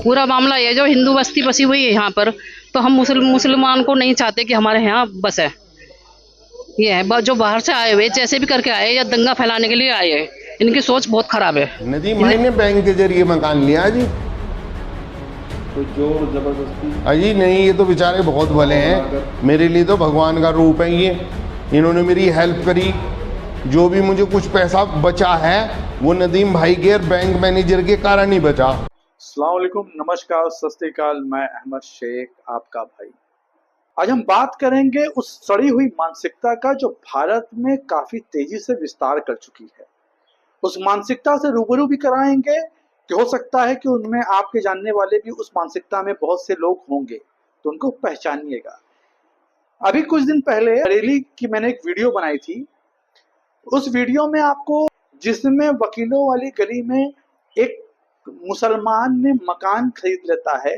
पूरा मामला ये जो हिंदू बस्ती बसी हुई है यहाँ पर, तो हम मुसलमान को नहीं चाहते कि हमारे यहाँ बसे। ये है जो बाहर से आए हुए जैसे भी करके आए या दंगा फैलाने के लिए आए हैं, इनकी सोच बहुत खराब है। नदीम भाई ने बैंक के जरिए मकान लिया जी। कोई जोर जबरदस्ती? अजी नहीं, ये तो बेचारे बहुत भले हैं, मेरे लिए तो भगवान का रूप है ये। इन्होंने मेरी हेल्प करी, जो भी मुझे कुछ पैसा बचा है वो नदीम भाई के और बैंक मैनेजर के कारण ही बचा। अस्सलाम वालेकुम, नमस्कार, सत श्री अकाल। मैं अहमद शेख, आपका भाई। आज हम बात करेंगे उस सड़ी हुई मानसिकता का जो भारत में काफी तेजी से विस्तार कर चुकी है। उस मानसिकता से रूबरू भी कराएंगे कि हो सकता है कि उनमें आपके जानने वाले भी उस मानसिकता में बहुत से लोग होंगे, तो उनको पहचानिएगा। अभी कुछ दिन पहले बरेली की मैंने एक वीडियो बनाई थी। उस वीडियो में आपको, जिसमें वकीलों वाली गली में एक मुसलमान ने मकान खरीद लेता है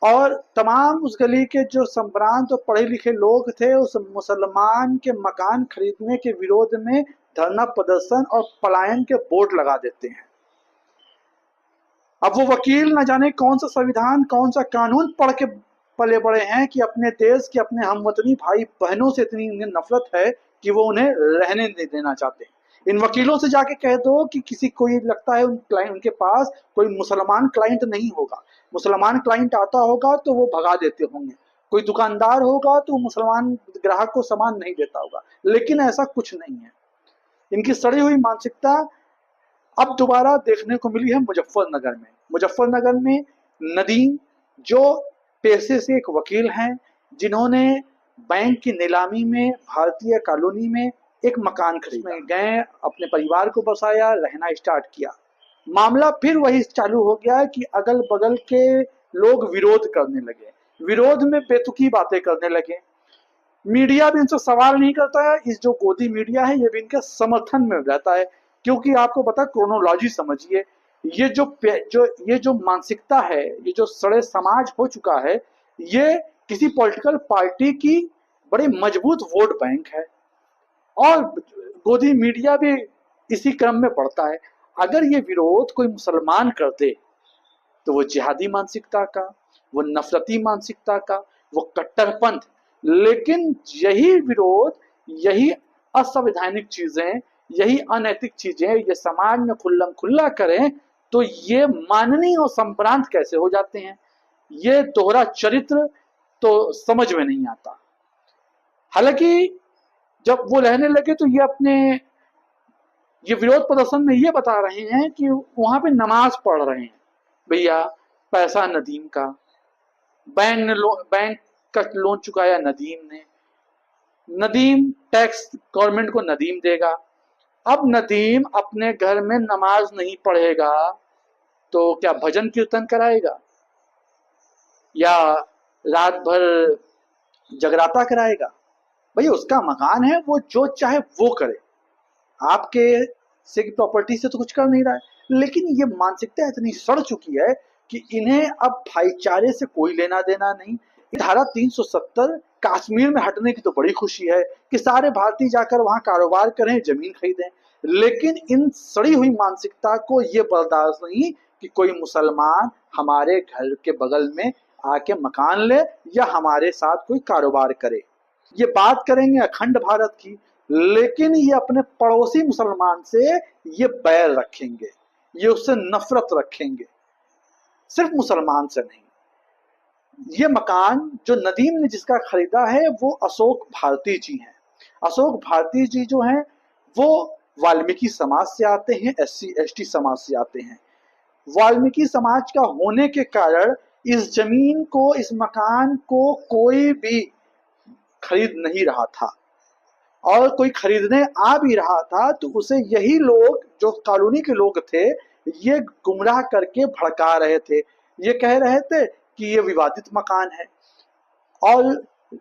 और तमाम उस गली के जो संभ्रांत और पढ़े लिखे लोग थे उस मुसलमान के मकान खरीदने के विरोध में धरना प्रदर्शन और पलायन के बोर्ड लगा देते हैं। अब वो वकील न जाने कौन सा संविधान, कौन सा कानून पढ़ के पले बड़े हैं कि अपने देश के, अपने हमवतनी भाई बहनों से इतनी इन्हें नफरत है कि वो उन्हें रहने नहीं देना चाहते। इन वकीलों से जाके कह दो कि किसी कोई लगता है उनके पास कोई मुसलमान क्लाइंट नहीं होगा, मुसलमान क्लाइंट आता होगा तो वो भगा देते होंगे, कोई दुकानदार होगा तो मुसलमान ग्राहक को सामान नहीं देता होगा, लेकिन ऐसा कुछ नहीं है। इनकी सड़ी हुई मानसिकता अब दोबारा देखने को मिली है मुजफ्फरनगर में। मुजफ्फरनगर में नदीम, जो पेशे से एक वकील हैं, जिन्होंने बैंक की नीलामी में भारतीय कॉलोनी में एक मकान खरीदा, गए, अपने परिवार को बसाया, रहना स्टार्ट किया। मामला फिर वही चालू हो गया कि अगल बगल के लोग विरोध करने लगे, विरोध में बेतुकी बातें करने लगे। मीडिया भी इनसे सवाल नहीं करता है, इस जो गोदी मीडिया है ये भी इनके समर्थन में रहता है, क्योंकि आपको पता, क्रोनोलॉजी समझिए, ये जो मानसिकता है, ये जो सड़े समाज हो चुका है, ये किसी पॉलिटिकल पार्टी की बड़ी मजबूत वोट बैंक है और गोदी मीडिया भी इसी क्रम में बढ़ता है। अगर ये विरोध कोई मुसलमान कर दे तो वो जिहादी मानसिकता का, वो नफरती मानसिकता का, वो कट्टरपंथ। लेकिन यही विरोध, यही असंवैधानिक चीजें, यही अनैतिक चीजें ये समाज में खुल्लम खुल्ला करें तो ये माननीय और संभ्रांत कैसे हो जाते हैं? ये दोहरा चरित्र तो समझ में नहीं आता। हालांकि जब वो रहने लगे तो ये विरोध प्रदर्शन में ये बता रहे हैं कि वहां पे नमाज पढ़ रहे हैं। भैया, पैसा नदीम का, बैंक का लोन चुकाया नदीम ने, नदीम टैक्स गवर्नमेंट को नदीम देगा। अब नदीम अपने घर में नमाज नहीं पढ़ेगा तो क्या भजन कीर्तन कराएगा या रात भर जगराता कराएगा? भैया, उसका मकान है, वो जो चाहे वो करे, आपके से प्रॉपर्टी से तो कुछ कर नहीं रहा है। लेकिन ये मानसिकता इतनी सड़ चुकी है कि इन्हें अब भाईचारे से कोई लेना देना नहीं। धारा 370 कश्मीर में हटने की तो बड़ी खुशी है कि सारे भारतीय जाकर वहां कारोबार करें, जमीन खरीदें, लेकिन इन सड़ी हुई मानसिकता को ये बर्दाश्त नहीं कि कोई मुसलमान हमारे घर के बगल में आके मकान ले या हमारे साथ कोई कारोबार करे। ये बात करेंगे अखंड भारत की, लेकिन ये अपने पड़ोसी मुसलमान से ये बैर रखेंगे, ये उससे नफरत रखेंगे, सिर्फ मुसलमान से नहीं। ये मकान जो नदीम ने जिसका खरीदा है वो अशोक भारती जी हैं। अशोक भारती जी जो हैं वो वाल्मीकि समाज से आते हैं, SC ST समाज से आते हैं। वाल्मीकि समाज का होने के कारण इस जमीन को, इस मकान को कोई भी खरीद नहीं रहा था, और कोई खरीदने आ भी रहा था तो उसे यही लोग, जो कॉलोनी के लोग थे, ये गुमराह करके भड़का रहे थे। ये कह रहे थे कि ये विवादित मकान है, और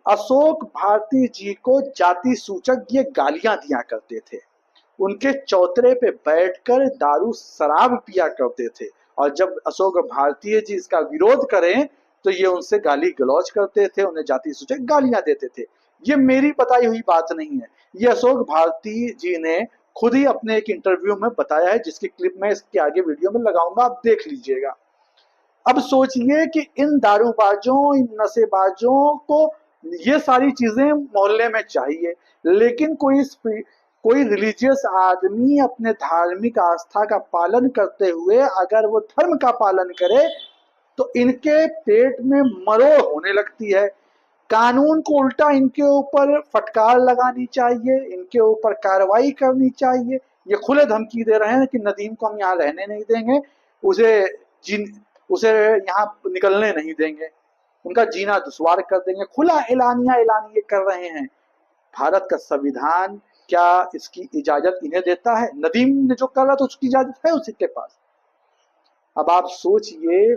अशोक भारती जी को जाति सूचक ये गालियां दिया करते थे। उनके चौतरे पे बैठकर दारू शराब पिया करते थे, और जब अशोक भारती जी इसका विरोध करें तो ये उनसे गाली गलौज करते थे, उन्हें जाति सूचक गालियां देते थे। ये मेरी बताई हुई बात नहीं है, ये अशोक भारती जी ने खुद ही अपने एक इंटरव्यू में बताया है, जिसकी क्लिप मैं इसके आगे वीडियो में लगाऊंगा, आप देख लीजिएगा। अब सोचिए कि इन दारूबाजों, इन नशेबाजों को ये सारी चीजें मोहल्ले में चाहिए, लेकिन कोई रिलीजियस आदमी अपने धार्मिक आस्था का पालन करते हुए अगर वो धर्म का पालन करे तो इनके पेट में मरोड़ होने लगती है। कानून को उल्टा इनके ऊपर फटकार लगानी चाहिए, इनके ऊपर कार्रवाई करनी चाहिए। ये खुले धमकी दे रहे हैं कि नदीम को हम यहाँ रहने नहीं देंगे, उसे यहाँ निकलने नहीं देंगे, उनका जीना दुश्वार कर देंगे। खुला एलानिया कर रहे हैं। भारत का संविधान क्या इसकी इजाजत इन्हें देता है? नदीम ने जो कर रहा था उसकी इजाजत है उसी के पास। अब आप सोचिए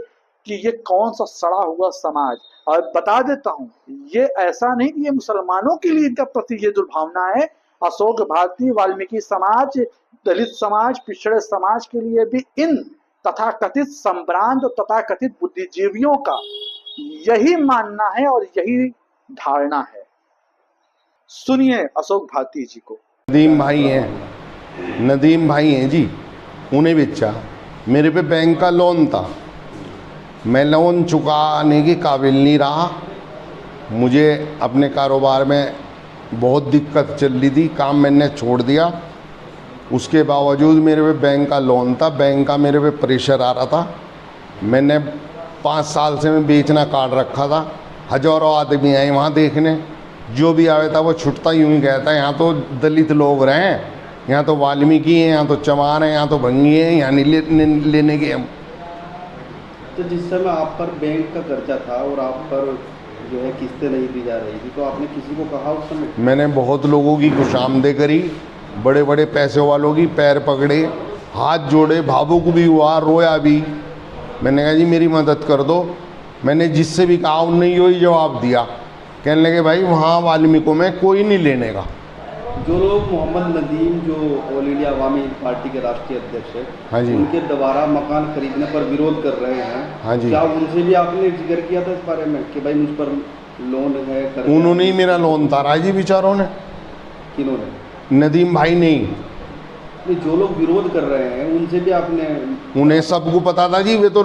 कि ये कौन सा सड़ा हुआ समाज। और बता देता हूं, ये ऐसा नहीं कि ये मुसलमानों के लिए इनका प्रति ये दुर्भावना है। अशोक भारती, वाल्मीकि समाज, दलित समाज, पिछड़े समाज के लिए भी इन तथाकथित संभ्रांत और तथाकथित बुद्धिजीवियों का यही मानना है और यही धारणा है। सुनिए अशोक भारती जी को। नदीम भाई हैं जी, उन्हें बेचा। मेरे पे बैंक का लोन था, मैं लोन चुकाने के काबिल नहीं रहा। मुझे अपने कारोबार में बहुत दिक्कत चल रही थी, काम मैंने छोड़ दिया। उसके बावजूद मेरे पे बैंक का लोन था, बैंक का मेरे पे प्रेशर आ रहा था। मैंने 5 साल से मैं बेचना काट रखा था। हजारों आदमी आए वहाँ देखने, जो भी आया था वो छुटता यूँ ही कहता है यहाँ तो दलित लोग रहे हैं, यहाँ तो वाल्मीकि हैं, यहाँ तो चमार हैं, यहाँ तो भंगी हैं, यहाँ नहीं लेने के हम। तो जिस समय आप पर बैंक का कर्जा था और आप पर जो है किस्तें नहीं दी जा रही थी, तो आपने किसी को कहा उस समय? मैंने बहुत लोगों की खुशामदे करी, बड़े बड़े पैसे वालों की पैर पकड़े, हाथ जोड़े, भावुक भी हुआ, रोया भी। मैंने कहा जी मेरी मदद कर दो। मैंने जिससे भी कहा उन्होंने यही जवाब दिया, कहने लगे भाई वहाँ वाल्मीकि में कोई नहीं लेने का। जो लोग मोहम्मद नदीम जो ऑल इंडिया अवामी पार्टी के राष्ट्रीय अध्यक्ष हैं, हाँ जी, उनके दोबारा मकान खरीदने पर विरोध कर रहे हैं, हाँ जी, क्या उनसे भी आपने जिक्र किया था इस बारे में कि भाई मुझ पर लोन है? उन्होंने ही मेरा लोन तारा जी बेचारों ने। किन्होंने? नदीम भाई नहीं, जो लोग विरोध कर रहे हैं उनसे भी आपने? उन्हें सबको पता था जी। वे तो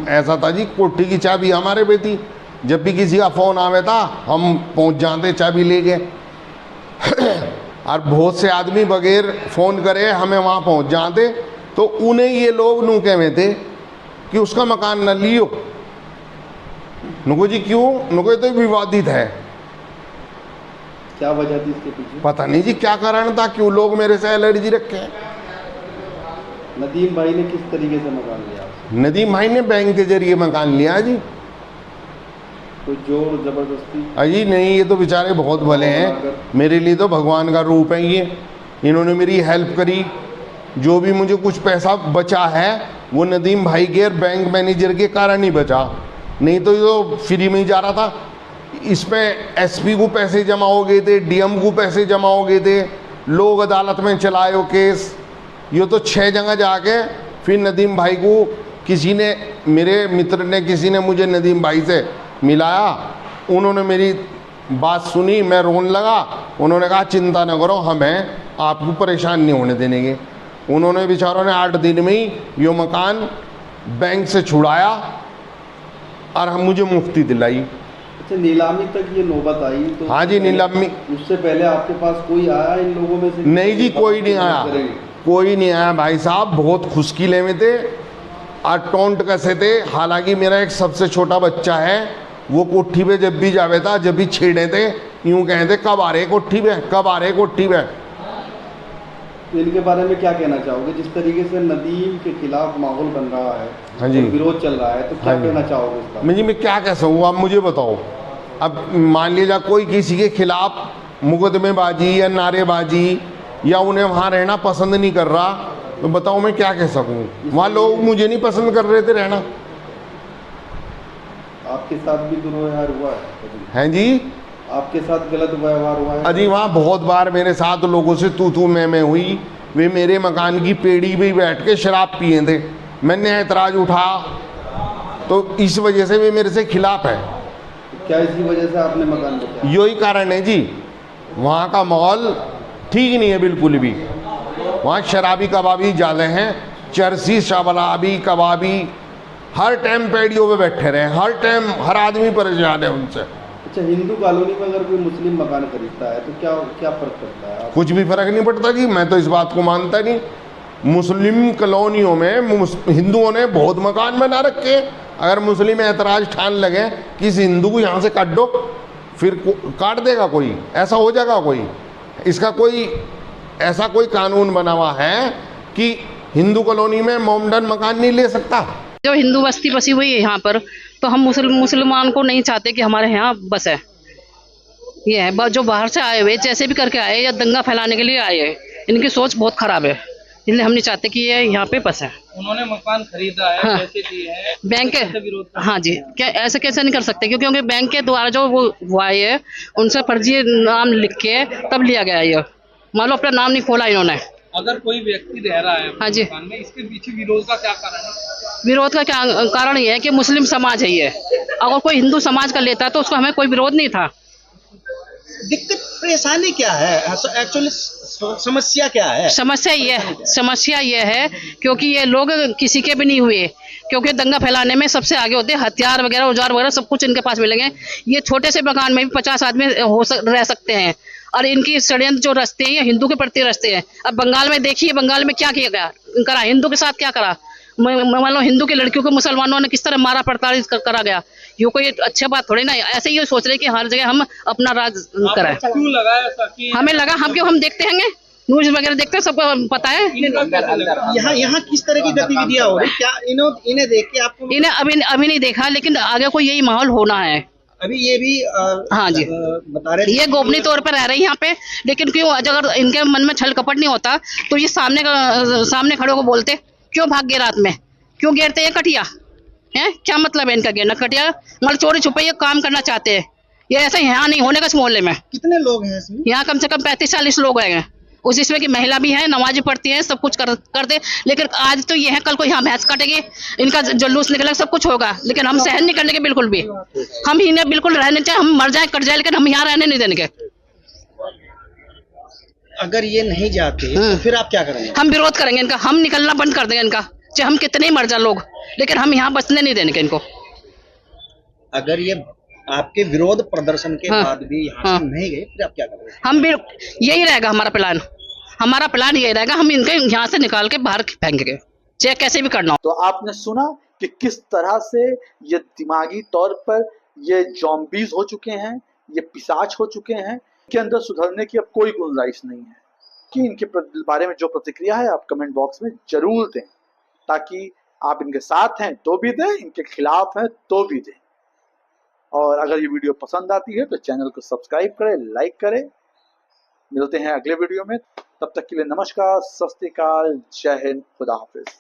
ऐसा था जी, कोठी की चाबी हमारे पे थी, जब भी किसी का फ़ोन आवे था हम पहुंच जाते चाबी ले गए। और बहुत से आदमी बगैर फ़ोन करे हमें वहाँ पहुंच जाते, तो उन्हें ये लोग नू कहे थे कि उसका मकान न लियो। नुको जी क्यों? नुको तो विवादित है। क्या वजह थी इसके पीछे? पता नहीं जी क्या कारण था, क्यों लोग मेरे से एलर्जी रखे हैं। नदीम भाई ने किस तरीके से मकान लिया? नदीम भाई ने बैंक के जरिए मकान लिया जी। कोई जोर जबरदस्ती? अजी नहीं, ये तो बेचारे बहुत भले हैं, मेरे लिए तो भगवान का रूप है ये। इन्होंने मेरी हेल्प करी, जो भी मुझे कुछ पैसा बचा है वो नदीम भाई के और बैंक मैनेजर के कारण ही बचा, नहीं तो ये तो फ्री में ही जा रहा था। इसमें एसपी को पैसे जमा हो गए थे, डीएम को पैसे जमा हो गए थे, लोग अदालत में चलाए हो केस। ये तो 6 जगह जाके फिर नदीम भाई को किसी ने, मेरे मित्र ने, किसी ने मुझे नदीम भाई से मिलाया। उन्होंने मेरी बात सुनी, मैं रोने लगा। उन्होंने कहा चिंता न करो, हम हैं, आपको परेशान नहीं होने देंगे। उन्होंने बेचारों ने 8 दिन में ही ये मकान बैंक से छुड़ाया और हम मुझे मुफ्ती दिलाई। अच्छा, नीलामी तक ये नौबत आई तो? हाँ जी, नीलामी। उससे पहले आपके पास कोई आया इन लोगों में से? नहीं जी, कोई नहीं आया, कोई नहीं आया भाई साहब। बहुत खुशकिले में थे और टोंट कैसे थे। हालांकि मेरा एक सबसे छोटा बच्चा है, वो कोठी पे जब भी जावे था, जब भी छेड़े थे, यूँ कहते कब आ रहे कोठी पे, कब आ रहे कोठी पे। तो इनके बारे में क्या कहना चाहोगे? जिस तरीके से नदीम के खिलाफ माहौल बन रहा है, हाँ जी, विरोध चल रहा है, तो क्या कहना चाहोगे इसका? मैं क्या कह सकूँ, आप मुझे बताओ। अब मान लीजिए कोई किसी के खिलाफ मुकदमेबाजी या नारेबाजी या उन्हें वहाँ रहना पसंद नहीं कर रहा, तो बताओ मैं क्या कह सकूँ। वहाँ लोग मुझे नहीं पसंद कर रहे थे रहना। आपके साथ भी दुर्व्यवहार हुआ है? हैं जी, आपके साथ गलत व्यवहार हुआ है? अजी वहाँ बहुत बार मेरे साथ लोगों से तू मैं हुई। वे मेरे मकान की पेड़ी पे बैठ के शराब पिए थे, मैंने ऐतराज़ उठा, तो इस वजह से वे मेरे से खिलाफ है। क्या इसी वजह से आपने मकान बेचा? यही कारण है जी, वहाँ का माहौल ठीक नहीं है बिल्कुल भी। वहाँ शराबी कबाबी ज़्यादा हैं, चरसी शराबी कबाबी हर टाइम पैडियों पे बैठे रहे, हर टाइम हर आदमी परेशान है उनसे। अच्छा, हिंदू कॉलोनी में अगर कोई मुस्लिम मकान खरीदता है तो क्या क्या फर्क पड़ता है? कुछ भी फर्क नहीं पड़ता जी, मैं तो इस बात को मानता नहीं। मुस्लिम कॉलोनियों में हिंदुओं ने बहुत मकान बना रखे हैं। अगर मुस्लिम ऐतराज ठान लगे कि इस हिंदू को यहाँ से काट दो, फिर काट देगा कोई, ऐसा हो जाएगा कोई? इसका कोई ऐसा कोई कानून बना हुआ है कि हिंदू कॉलोनी में मोमडन मकान नहीं ले सकता? जो हिंदू बस्ती बसी हुई है यहाँ पर, तो हम मुसलमान को नहीं चाहते कि हमारे यहाँ बसे। ये है जो बाहर से आए हुए जैसे भी करके आए या दंगा फैलाने के लिए आए हैं, इनकी सोच बहुत खराब है, इसलिए हम नहीं चाहते कि ये यहाँ पे बसे। उन्होंने मकान खरीदा है, हाँ, पैसे दिए हैं, बैंक कैसे विरोध कर हाँ जी, क्या ऐसे कैसे नहीं कर सकते? क्योंकि बैंक के द्वारा जो वो हुआ है, उनसे फर्जी नाम लिख के तब लिया गया ये। मान लो अपना नाम नहीं खोला इन्होंने। अगर कोई व्यक्ति रह रहा है हाँ जी, मकान में, इसके पीछे विरोध का क्या कारण है? विरोध का क्या कारण ये है कि मुस्लिम समाज है ये। अगर कोई हिंदू समाज का लेता तो उसको हमें कोई विरोध नहीं था। दिक्कत परेशानी क्या है एक्चुअली, समस्या क्या है? समस्या ये है क्योंकि ये लोग किसी के भी नहीं हुए, क्योंकि दंगा फैलाने में सबसे आगे होते हैं, हथियार वगैरह औजार वगैरह सब कुछ इनके पास मिलेंगे। ये छोटे से मकान में भी 50 आदमी रह सकते हैं, और इनकी षड्यंत्र जो रचते हैं ये हिंदू के प्रति रचते हैं। अब बंगाल में देखिए, बंगाल में क्या किया गया, करा हिंदू के साथ क्या करा। मान लो हिंदू की लड़कियों को मुसलमानों ने किस तरह मारा प्रताड़ित करा गया। ये कोई अच्छी बात थोड़ी ना है। ऐसे ही सोच रहे कि हर जगह हम अपना राज कराएं। क्यों लगा ऐसा कि हमें लगा, हम देखते हैं, न्यूज वगैरह देखते हैं, सबको पता है। यहाँ किस तरह की गतिविधियां हो रही, क्या इन्हें देख के आपको? इन्हें अभी नहीं देखा, लेकिन आगे को यही माहौल होना है। अभी ये भी हाँ जी, बता रहे ये गोपनीय तौर पर रह रहे हैं यहाँ पे, लेकिन क्यों, अगर इनके मन में छल कपट नहीं होता तो ये सामने खड़े को बोलते, क्यों भाग गए रात में, क्यों घेरते हैं कटिया है? क्या मतलब है इनका घेरना कटिया? मतलब चोरी छुपे ये काम करना चाहते हैं। ये ऐसा यहाँ नहीं होने का इस मोहल्ले में। कितने लोग हैं इसमें? यहाँ कम से कम 35-40 लोग हैं, उस इसमें की महिला भी है, नमाज़ी पढ़ती है, सब कुछ कर दे। लेकिन आज तो ये है, कल को यहाँ भैंस काटेगी, इनका जुलूस निकलेगा, सब कुछ होगा, लेकिन हम सहन नहीं करने के बिल्कुल भी। हम इन्हें बिल्कुल रहने चाहे, हम मर जाए कट जाए, लेकिन हम यहाँ रहने नहीं देने के। अगर ये नहीं जाते तो फिर आप क्या करेंगे? हम विरोध करेंगे इनका, हम निकलना बंद कर देंगे इनका, चाहे हम कितने ही मर जाए लोग, लेकिन हम यहाँ बसने नहीं देंगे इनको। अगर ये आपके विरोध प्रदर्शन के बाद भी यहाँ से नहीं गए, फिर आप क्या करेंगे? हम भी यही रहेगा हमारा प्लान यही रहेगा, हम इनके यहाँ से निकाल के बाहर फेंकेंगे, चाहे कैसे भी करना हो। तो आपने सुना कि किस तरह से ये दिमागी तौर पर ये जॉम्बीज हो चुके हैं, ये पिशाच हो चुके हैं, के अंदर सुधरने की अब कोई गुंजाइश नहीं है। कि इनके बारे में जो प्रतिक्रिया है आप कमेंट बॉक्स में जरूर दें, ताकि आप इनके साथ हैं तो भी दें, इनके खिलाफ हैं तो भी दें। और अगर ये वीडियो पसंद आती है तो चैनल को सब्सक्राइब करें, लाइक करें। मिलते हैं अगले वीडियो में, तब तक के लिए नमस्कार, सत श्री अकाल, जय हिंद, खुदा हाफिज।